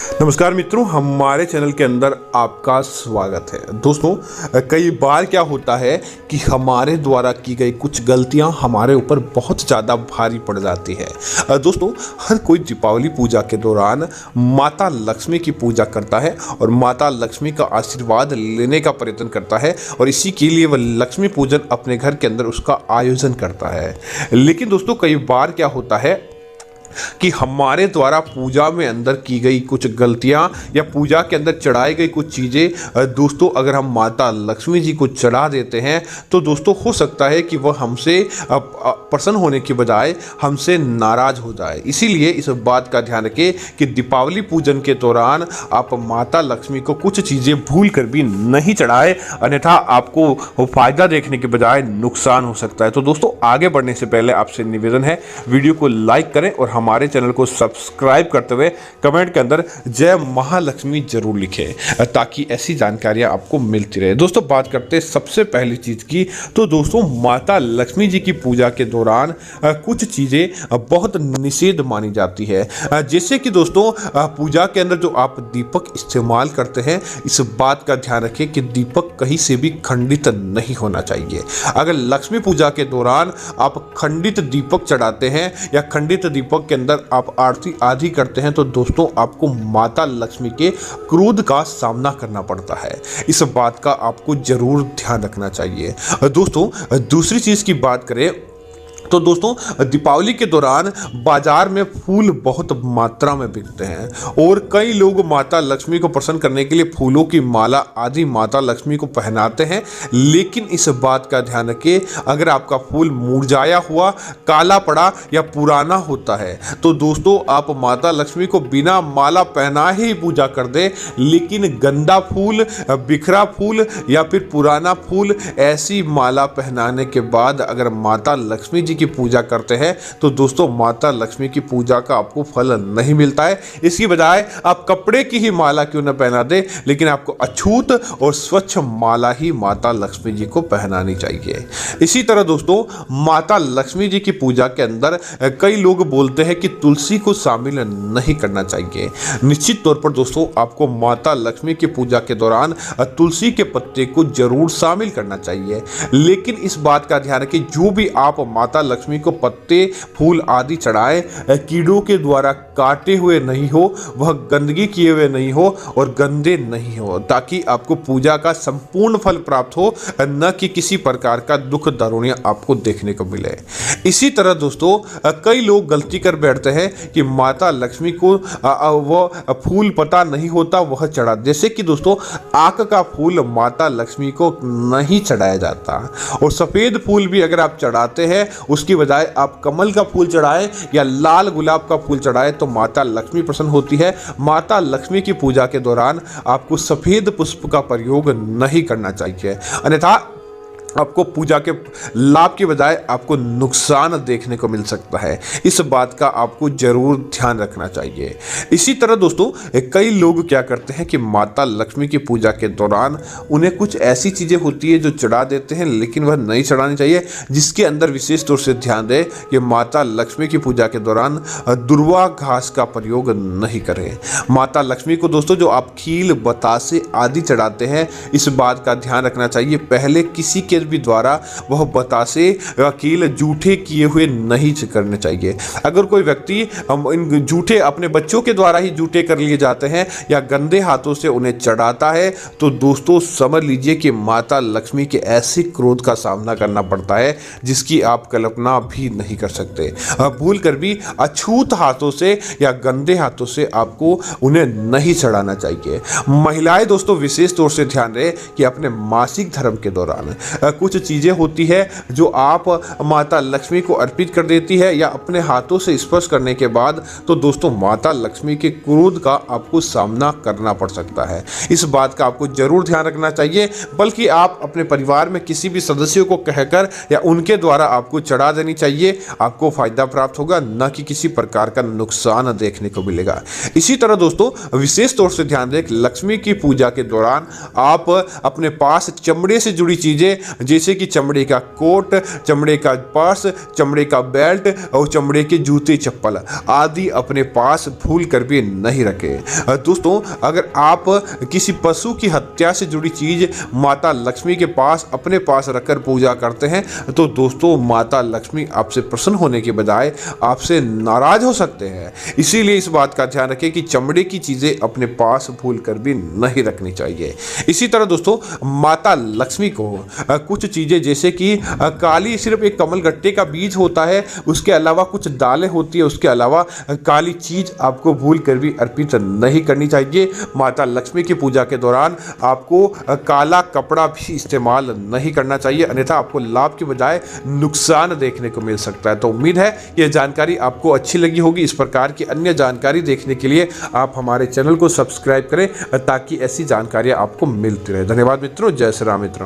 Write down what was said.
नमस्कार मित्रों, हमारे चैनल के अंदर आपका स्वागत है। दोस्तों, कई बार क्या होता है कि हमारे द्वारा की गई कुछ गलतियां हमारे ऊपर बहुत ज़्यादा भारी पड़ जाती है। दोस्तों, हर कोई दीपावली पूजा के दौरान माता लक्ष्मी की पूजा करता है और माता लक्ष्मी का आशीर्वाद लेने का प्रयत्न करता है और इसी के लिए वह लक्ष्मी पूजन अपने घर के अंदर उसका आयोजन करता है। लेकिन दोस्तों, कई बार क्या होता है कि हमारे द्वारा पूजा में अंदर की गई कुछ गलतियां या पूजा के अंदर चढ़ाई गई कुछ चीज़ें दोस्तों अगर हम माता लक्ष्मी जी को चढ़ा देते हैं तो दोस्तों हो सकता है कि वह हमसे प्रसन्न होने की बजाय हमसे नाराज हो जाए। इसीलिए इस बात का ध्यान रखें कि दीपावली पूजन के दौरान आप माता लक्ष्मी को कुछ चीज़ें भूल कर भी नहीं चढ़ाए, अन्यथा आपको फायदा देखने के बजाय नुकसान हो सकता है। तो दोस्तों, आगे बढ़ने से पहले आपसे निवेदन है, वीडियो को लाइक करें और हमारे चैनल को सब्सक्राइब करते हुए कमेंट के अंदर जय महालक्ष्मी जरूर लिखें ताकि ऐसी जानकारियां आपको मिलती रहे। दोस्तों, बात करते हैं सबसे पहली चीज की, तो दोस्तों माता लक्ष्मी जी की पूजा के दौरान कुछ चीजें बहुत निषेध मानी जाती है। जैसे कि दोस्तों पूजा के अंदर जो आप दीपक इस्तेमाल करते हैं, इस बात का ध्यान रखें कि दीपक कहीं से भी खंडित नहीं होना चाहिए। अगर लक्ष्मी पूजा के दौरान आप खंडित दीपक चढ़ाते हैं या खंडित दीपक के अंदर आप आरती आदि करते हैं तो दोस्तों आपको माता लक्ष्मी के क्रोध का सामना करना पड़ता है। इस बात का आपको जरूर ध्यान रखना चाहिए। दोस्तों, दूसरी चीज की बात करें तो दोस्तों दीपावली के दौरान बाजार में फूल बहुत मात्रा में बिकते हैं और कई लोग माता लक्ष्मी को प्रसन्न करने के लिए फूलों की माला आदि माता लक्ष्मी को पहनाते हैं। लेकिन इस बात का ध्यान रखें, अगर आपका फूल मुरझाया हुआ, काला पड़ा या पुराना होता है तो दोस्तों आप माता लक्ष्मी को बिना माला पहनाए ही पूजा कर दें। लेकिन गंदा फूल, बिखरा फूल या फिर पुराना फूल, ऐसी माला पहनाने के बाद अगर माता लक्ष्मी जी की पूजा करते हैं तो दोस्तों माता लक्ष्मी की पूजा का आपको फल नहीं मिलता है। इसकी बजाय आप कपड़े की ही माला क्यों न पहना दे, लेकिन आपको अछूत और स्वच्छ माला ही माता लक्ष्मी जी को पहनानी चाहिए। इसी तरह दोस्तों माता लक्ष्मी जी की पूजा के अंदर कई लोग बोलते हैं कि तुलसी को शामिल नहीं करना चाहिए। निश्चित तौर पर दोस्तों आपको माता लक्ष्मी की पूजा के दौरान तुलसी के पत्ते को जरूर शामिल करना चाहिए। लेकिन इस बात का ध्यान रखें, जो भी आप माता लक्ष्मी को पत्ते, फूल आदि चढ़ाए कीड़ों के द्वारा काटे हुए नहीं हो, वह गंदगी किए हुए नहीं हो और गंदे नहीं हो, ताकि आपको पूजा का संपूर्ण फल प्राप्त हो, न कि किसी प्रकार का दुख दरुणिया आपको देखने को मिले। इसी तरह दोस्तों कई लोग गलती कर बैठते हैं कि माता लक्ष्मी को वह फूल पता नहीं होता वह चढ़ा, जैसे कि दोस्तों आक का फूल माता लक्ष्मी को नहीं चढ़ाया जाता और सफेद फूल भी अगर आप चढ़ाते हैं उसकी बजाय आप कमल का फूल चढ़ाएं या लाल गुलाब का फूल चढ़ाएं तो माता लक्ष्मी प्रसन्न होती है। माता लक्ष्मी की पूजा के दौरान आपको सफेद पुष्प का प्रयोग नहीं करना चाहिए, अन्यथा आपको पूजा के लाभ की बजाय आपको नुकसान देखने को मिल सकता है। इस बात का आपको जरूर ध्यान रखना चाहिए। इसी तरह दोस्तों कई लोग क्या करते हैं कि माता लक्ष्मी की पूजा के दौरान उन्हें कुछ ऐसी चीज़ें होती है जो चढ़ा देते हैं, लेकिन वह नहीं चढ़ानी चाहिए, जिसके अंदर विशेष तौर से ध्यान दें कि माता लक्ष्मी की पूजा के दौरान दुर्वा घास का प्रयोग नहीं करें। माता लक्ष्मी को दोस्तों जो आप खील, बतासे आदि चढ़ाते हैं, इस बात का ध्यान रखना चाहिए, पहले किसी के भी द्वारा वह बतासे कील जूठे किए हुए नहीं करने चाहिए। अगर कोई व्यक्ति इन जूठे अपने बच्चों के द्वारा ही जूठे कर लिए जाते हैं या गंदे हाथों से उन्हें चढ़ाता है तो दोस्तों समझ लीजिए कि माता लक्ष्मी के ऐसे क्रोध का सामना करना पड़ता है जिसकी आप कल्पना भी नहीं कर सकते। भूल कर भी अछूत हाथों से या गंदे हाथों से आपको उन्हें नहीं चढ़ाना चाहिए। महिलाएं दोस्तों विशेष तौर से ध्यान रहे कि अपने मासिक धर्म के दौरान कुछ चीज़ें होती है जो आप माता लक्ष्मी को अर्पित कर देती है या अपने हाथों से स्पर्श करने के बाद तो दोस्तों माता लक्ष्मी के क्रोध का आपको सामना करना पड़ सकता है। इस बात का आपको जरूर ध्यान रखना चाहिए, बल्कि आप अपने परिवार में किसी भी सदस्यों को कहकर या उनके द्वारा आपको चढ़ा देनी चाहिए। आपको फायदा प्राप्त होगा, न कि किसी प्रकार का नुकसान देखने को मिलेगा। इसी तरह दोस्तों विशेष तौर से ध्यान दें, लक्ष्मी की पूजा के दौरान आप अपने पास चमड़े से जुड़ी चीज़ें जैसे कि चमड़े का कोट, चमड़े का पर्स, चमड़े का बेल्ट और चमड़े के जूते चप्पल आदि अपने पास भूल कर भी नहीं रखें। दोस्तों, अगर आप किसी पशु की हत्या से जुड़ी चीज माता लक्ष्मी के पास अपने पास रखकर पूजा करते हैं तो दोस्तों माता लक्ष्मी आपसे प्रसन्न होने के बजाय आपसे नाराज हो सकते हैं। इसीलिए इस बात का ध्यान रखें कि चमड़े की चीजें अपने पास भूल कर भी नहीं रखनी चाहिए। इसी तरह दोस्तों, माता लक्ष्मी को कुछ चीजें जैसे कि काली सिर्फ एक कमलगट्टे का बीज होता है, उसके अलावा कुछ दालें होती है, उसके अलावा काली चीज आपको भूल कर भी अर्पित नहीं करनी चाहिए। माता लक्ष्मी की पूजा के दौरान आपको काला कपड़ा भी इस्तेमाल नहीं करना चाहिए, अन्यथा आपको लाभ के बजाय नुकसान देखने को मिल सकता है। तो उम्मीद है यह जानकारी आपको अच्छी लगी होगी। इस प्रकार की अन्य जानकारी देखने के लिए आप हमारे चैनल को सब्सक्राइब करें ताकि ऐसी जानकारियां आपको मिलती रहे। धन्यवाद मित्रों। जय श्री राम मित्रों।